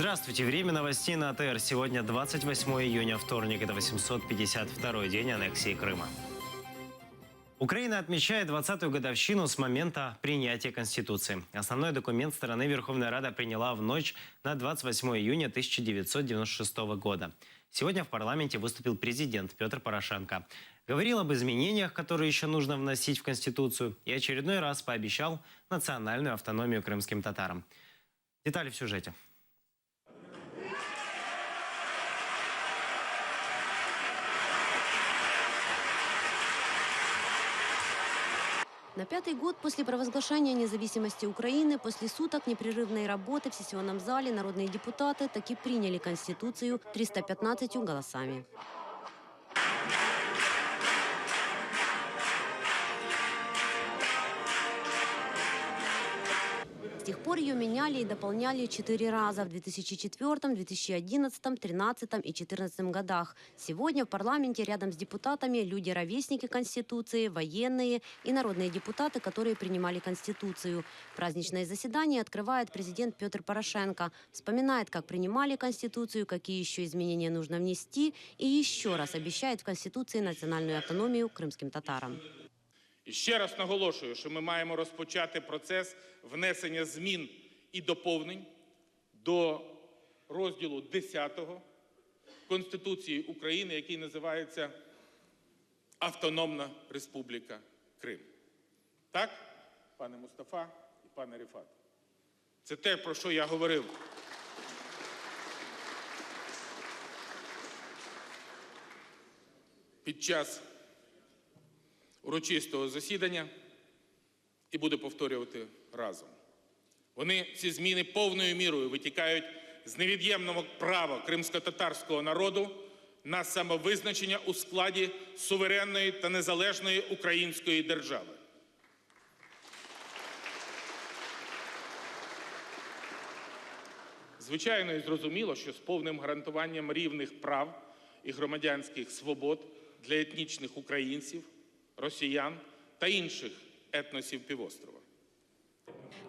Здравствуйте. Время новостей на АТР. Сегодня 28 июня, вторник. Это 852-й день аннексии Крыма. Украина отмечает 20-ю годовщину с момента принятия Конституции. Основной документ страны Верховная Рада приняла в ночь на 28 июня 1996 года. Сегодня в парламенте выступил президент Петр Порошенко. Говорил об изменениях, которые еще нужно вносить в Конституцию, и очередной раз пообещал национальную автономию крымским татарам. Детали в сюжете. На 5-й год после провозглашения независимости Украины, после суток непрерывной работы в сессионном зале народные депутаты таки приняли Конституцию 315 голосами. С тех пор ее меняли и дополняли 4 раза в 2004, 2011, 2013 и 2014 годах. Сегодня в парламенте рядом с депутатами люди-ровесники Конституции, военные и народные депутаты, которые принимали Конституцию. Праздничное заседание открывает президент Петр Порошенко. Вспоминает, как принимали Конституцию, какие еще изменения нужно внести, и еще раз обещает в Конституции национальную автономию крымским татарам. І ще раз наголошую, що ми маємо розпочати процес внесення змін і доповнень до розділу 10 Конституції України, який називається Автономна Республіка Крим. Так, пане Мустафа і пане Рифат? Це те, про що я говорив. Під час урочистого засідання і буду повторювати разом. Вони, ці зміни, повною мірою витікають з невід'ємного права кримсько-татарського народу на самовизначення у складі суверенної та незалежної української держави. Звичайно і зрозуміло, що з повним гарантуванням рівних прав і громадянських свобод для етнічних українців, россиян та інших этносов півострова.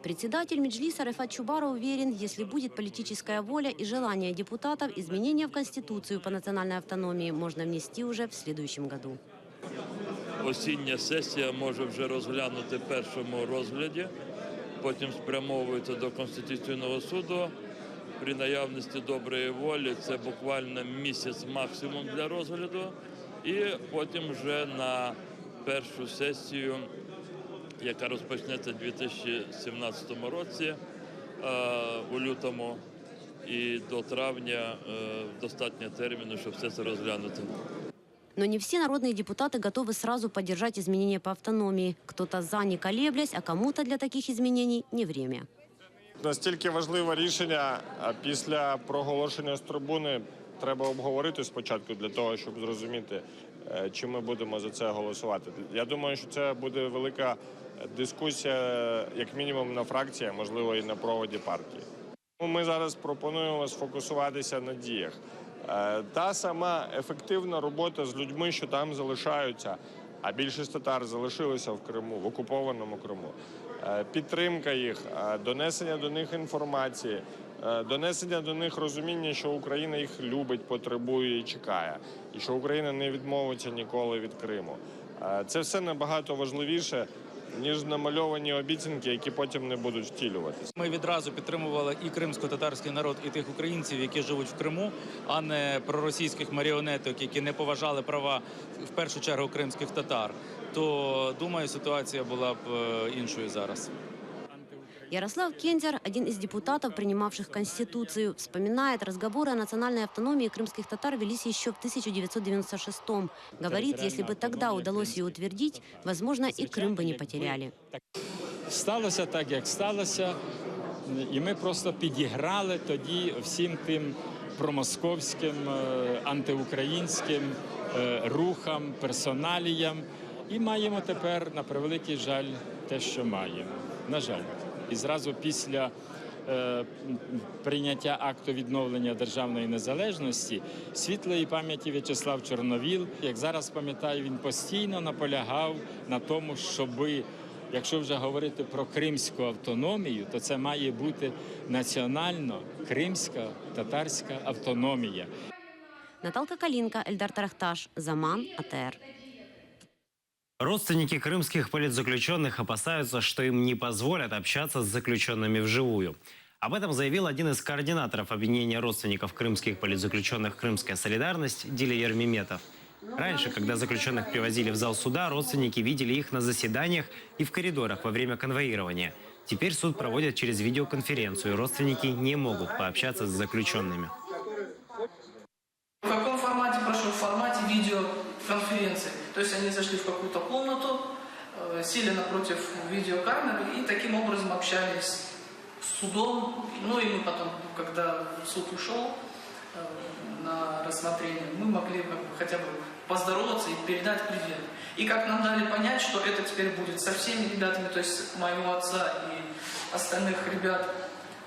Председатель Меджлиса Рифат Чубаров уверен, если будет политическая воля и желание депутатов, изменения в Конституцию по национальной автономии можно внести уже в следующем году. Осіння сесія може вже розглянути в першому розгляді, потім спрямовується до Конституційного суду. При наявності доброї волі це буквально місяць максимум для розгляду, і потім вже на першу сесію, яка розпочнеться у 2017 році, у лютому, і до травня достатньо терміну, щоб все це розглянути. Но не все народные депутаты готовы сразу поддержать изменения по автономии. Кто-то за, не колеблясь, а кому-то для таких изменений не время. Настільки важливе рішення, а після проголошення з трибуни треба обговорити спочатку для того, щоб зрозуміти, чи ми будемо за це голосувати. Я думаю, що це буде велика дискусія, як мінімум, на фракції, а можливо і на проводі партії. Ми зараз пропонуємо сфокусуватися на діях. Та сама ефективна робота з людьми, що там залишаються, а більшість татар залишилися в Криму, в окупованому Криму. Підтримка їх, донесення до них інформації, донесення до них розуміння, що Україна їх любить, потребує і чекає. І що Україна не відмовиться ніколи від Криму. Це все набагато важливіше, ніж намальовані обіцянки, які потім не будуть втілюватися. Ми відразу підтримували і кримсько-татарський народ, і тих українців, які живуть в Криму, а не проросійських маріонеток, які не поважали права, в першу чергу, кримських татар. То, думаю, ситуація була б іншою зараз. Ярослав Кензер, один из депутатов, принимавших Конституцию, вспоминает, разговоры о национальной автономии крымских татар велись еще в 1996-м. Говорит, если бы тогда удалось ее утвердить, возможно, и Крым бы не потеряли. Сталося так, як сталося, і ми просто підіграли тоді всім тим промосковським, антиукраїнським рухам, персоналіям. І маємо тепер, на превеликий жаль, те, що маємо. На жаль. І зразу після прийняття акту відновлення державної незалежності світлої пам'яті В'ячеслав Чорновіл, як зараз пам'ятаю, він постійно наполягав на тому, щоби якщо вже говорити про кримську автономію, то це має бути національно-кримська татарська автономія. Наталка Калинка, Эльдар Тарахташ, Заман, АТР. Родственники крымских политзаключенных опасаются, что им не позволят общаться с заключенными вживую. Об этом заявил один из координаторов объединения родственников крымских политзаключенных «Крымская солидарность» Диля Ермеметов. Раньше, когда заключенных привозили в зал суда, родственники видели их на заседаниях и в коридорах во время конвоирования. Теперь суд проводят через видеоконференцию, и родственники не могут пообщаться с заключенными. В каком формате прошел? В формате видеоконференции. То есть они зашли в какую-то комнату, сели напротив видеокамеры и таким образом общались с судом. Ну и мы потом, когда суд ушел на рассмотрение, мы могли хотя бы поздороваться и передать привет. И как нам дали понять, что это теперь будет со всеми ребятами, то есть моего отца и остальных ребят,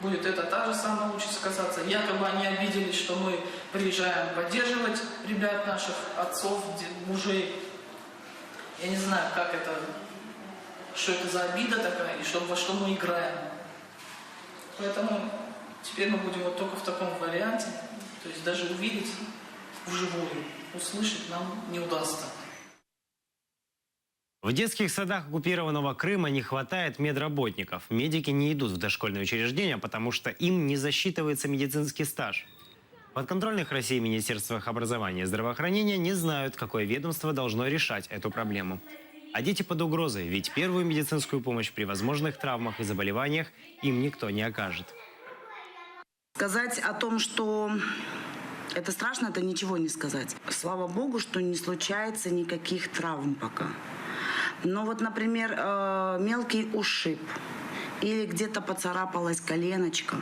будет это та же самая участь казаться. Якобы они обиделись, что мы приезжаем поддерживать ребят наших, отцов, мужей. Я не знаю, как это, что это за обида такая и во что мы играем. Поэтому теперь мы будем вот только в таком варианте. То есть даже увидеть вживую, услышать нам не удастся. В детских садах оккупированного Крыма не хватает медработников. Медики не идут в дошкольные учреждения, потому что им не засчитывается медицинский стаж. В подконтрольных России министерствах образования и здравоохранения не знают, какое ведомство должно решать эту проблему. А дети под угрозой, ведь первую медицинскую помощь при возможных травмах и заболеваниях им никто не окажет. Сказать о том, что это страшно, это ничего не сказать. Слава богу, что не случается никаких травм пока. Но вот, например, мелкий ушиб или где-то поцарапалась коленочка.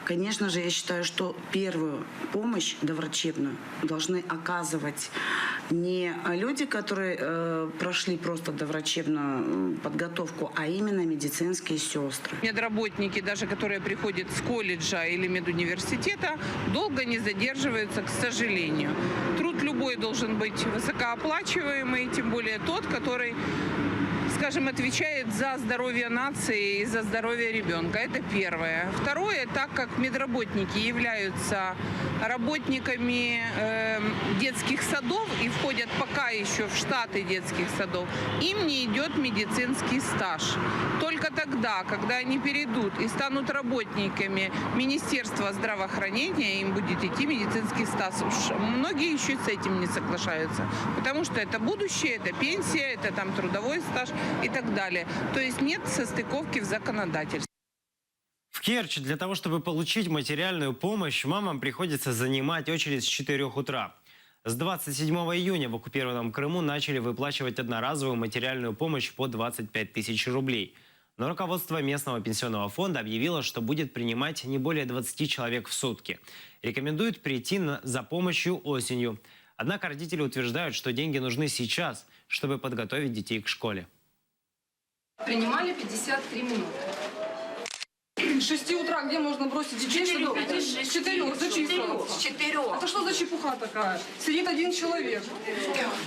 Конечно же, я считаю, что первую помощь доврачебную должны оказывать не люди, которые прошли просто доврачебную подготовку, а именно медицинские сестры. Медработники, даже которые приходят с колледжа или медуниверситета, долго не задерживаются, к сожалению. Труд любой должен быть высокооплачиваемый, тем более тот, который, скажем, отвечает за здоровье нации и за здоровье ребенка. Это первое. Второе, так как медработники являются работниками детских садов и входят пока еще в штаты детских садов, им не идет медицинский стаж. Только тогда, когда они перейдут и станут работниками Министерства здравоохранения, им будет идти медицинский стаж. Многие еще с этим не соглашаются, потому что это будущее, это пенсия, это там трудовой стаж и так далее. То есть нет состыковки в законодательстве. В Керчь для того, чтобы получить материальную помощь, мамам приходится занимать очередь с 4 утра. С 27 июня в оккупированном Крыму начали выплачивать одноразовую материальную помощь по 25 тысяч рублей. Но руководство местного пенсионного фонда объявило, что будет принимать не более 20 человек в сутки. Рекомендуют прийти за помощью осенью. Однако родители утверждают, что деньги нужны сейчас, чтобы подготовить детей к школе. Принимали 53 минуты. С 6 утра где можно бросить детей? С 4. Зачем? С 4. Это что за чепуха такая? Сидит один человек.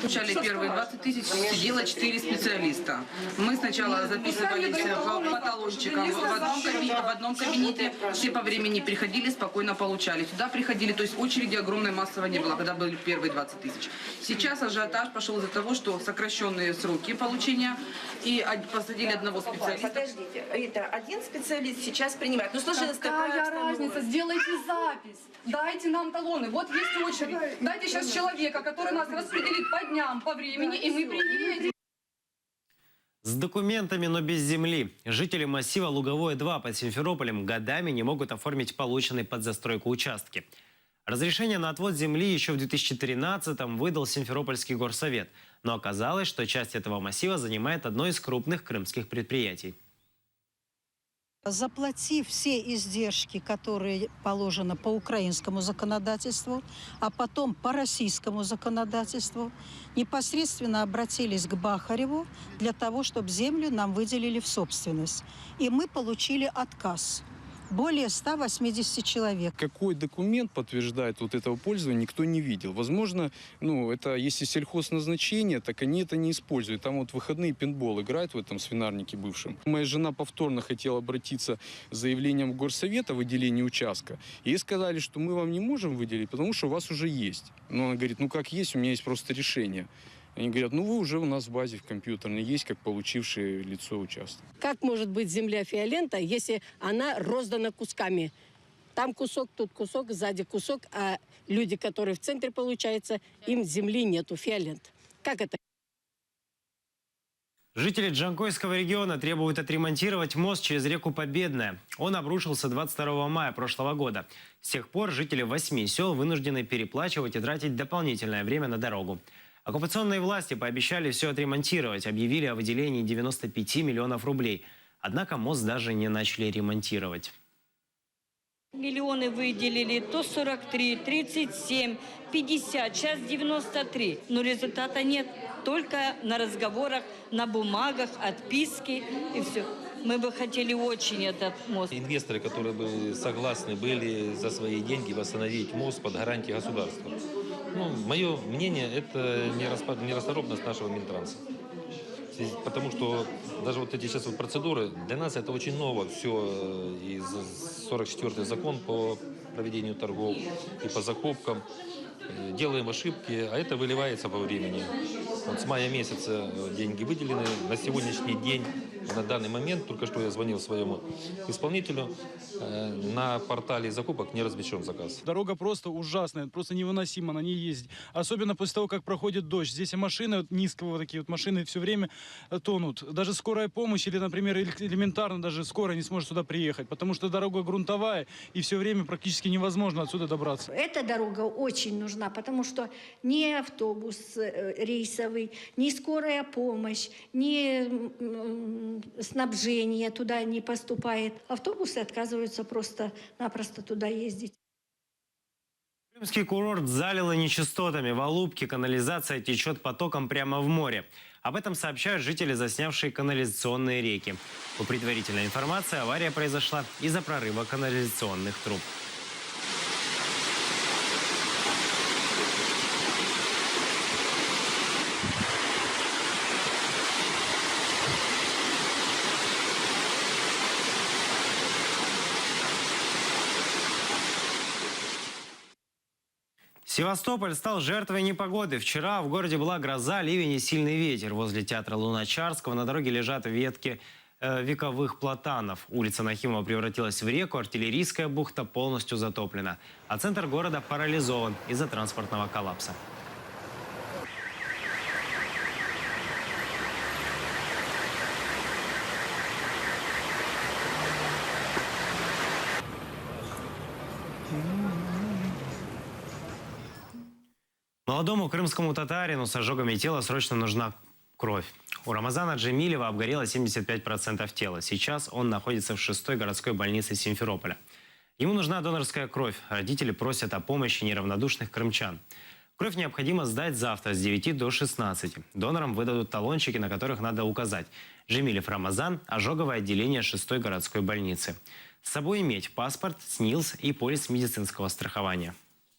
Получали первые 20 тысяч, сидело 4 специалиста. Мы сначала записывались по талончикам в одном кабинете. Все по времени приходили, спокойно получали. Сюда приходили, то есть очереди огромной массово не было, когда были первые 20 тысяч. Сейчас ажиотаж пошел из-за того, что сокращенные сроки получения и посадили одного специалиста. Подождите, это один специалист сейчас принимает. Ну, сложилась Какая разница? Сделайте запись. Дайте нам талоны. Вот есть очередь. Дайте сейчас человека, который нас распределит по дням, по времени, и мы приедем. С документами, но без земли. Жители массива Луговое-2 под Симферополем годами не могут оформить полученные под застройку участки. Разрешение на отвод земли еще в 2013-м выдал Симферопольский горсовет. Но оказалось, что часть этого массива занимает одно из крупных крымских предприятий. Заплатив все издержки, которые положены по украинскому законодательству, а потом по российскому законодательству, непосредственно обратились к Бахареву для того, чтобы землю нам выделили в собственность. И мы получили отказ. более 180 человек. Какой документ подтверждает вот этого пользования, никто не видел. Возможно, это если сельхозназначение, так они это не используют. Там вот выходные пейнтбол играют в этом свинарнике бывшем. Моя жена повторно хотела обратиться с заявлением в горсовет о выделении участка. Ей сказали, что мы вам не можем выделить, потому что у вас уже есть. Но она говорит, как есть, у меня есть просто решение. Они говорят, вы уже у нас в базе в компьютерной есть, как получившее лицо участок. Как может быть земля фиолента, если она роздана кусками? Там кусок, тут кусок, сзади кусок, а люди, которые в центре, получается, им земли нету, фиолент. Как это? Жители Джанкойского региона требуют отремонтировать мост через реку Победная. Он обрушился 22 мая прошлого года. С тех пор жители 8 сел вынуждены переплачивать и тратить дополнительное время на дорогу. Оккупационные власти пообещали все отремонтировать, объявили о выделении 95 миллионов рублей. Однако мост даже не начали ремонтировать. Миллионы выделили, то 43, 37, 50, сейчас 93. Но результата нет. Только на разговорах, на бумагах, отписки и все. Мы бы хотели очень этот мост. Инвесторы, которые бы согласны были за свои деньги восстановить мост под гарантией государства. Мое мнение, это нерасторопность нашего Минтранса. Потому что даже вот эти сейчас процедуры, для нас это очень ново. Все, и 44-й закон по проведению торгов, и по закупкам. Делаем ошибки, а это выливается во времени. Вот с мая месяца деньги выделены. На сегодняшний день, на данный момент, только что я звонил своему исполнителю, на портале закупок не размещен заказ. Дорога просто ужасная, просто невыносимо на ней ездить. Особенно после того, как проходит дождь. Здесь и машины низкого, такие вот машины все время тонут. Даже скорая помощь или, например, элементарно даже скорая не сможет сюда приехать, потому что дорога грунтовая и все время практически невозможно отсюда добраться. Эта дорога очень нужна, потому что ни автобус рейсовый, ни скорая помощь, ни снабжение туда не поступает. Автобусы отказываются просто-напросто туда ездить. Крымский курорт залило нечистотами. В Алупке канализация течет потоком прямо в море. Об этом сообщают жители, заснявшие канализационные реки. По предварительной информации, авария произошла из-за прорыва канализационных труб. Севастополь стал жертвой непогоды. Вчера в городе была гроза, ливень и сильный ветер. Возле театра Луначарского на дороге лежат ветки вековых платанов. Улица Нахимова превратилась в реку, артиллерийская бухта полностью затоплена. А центр города парализован из-за транспортного коллапса. Молодому крымскому татарину с ожогами тела срочно нужна кровь. У Рамазана Джемилева обгорело 75% тела. Сейчас он находится в 6-й городской больнице Симферополя. Ему нужна донорская кровь. Родители просят о помощи неравнодушных крымчан. Кровь необходимо сдать завтра с 9 до 16. Донорам выдадут талончики, на которых надо указать: Джемилев Рамазан, ожоговое отделение 6-й городской больницы. С собой иметь паспорт, СНИЛС и полис медицинского страхования.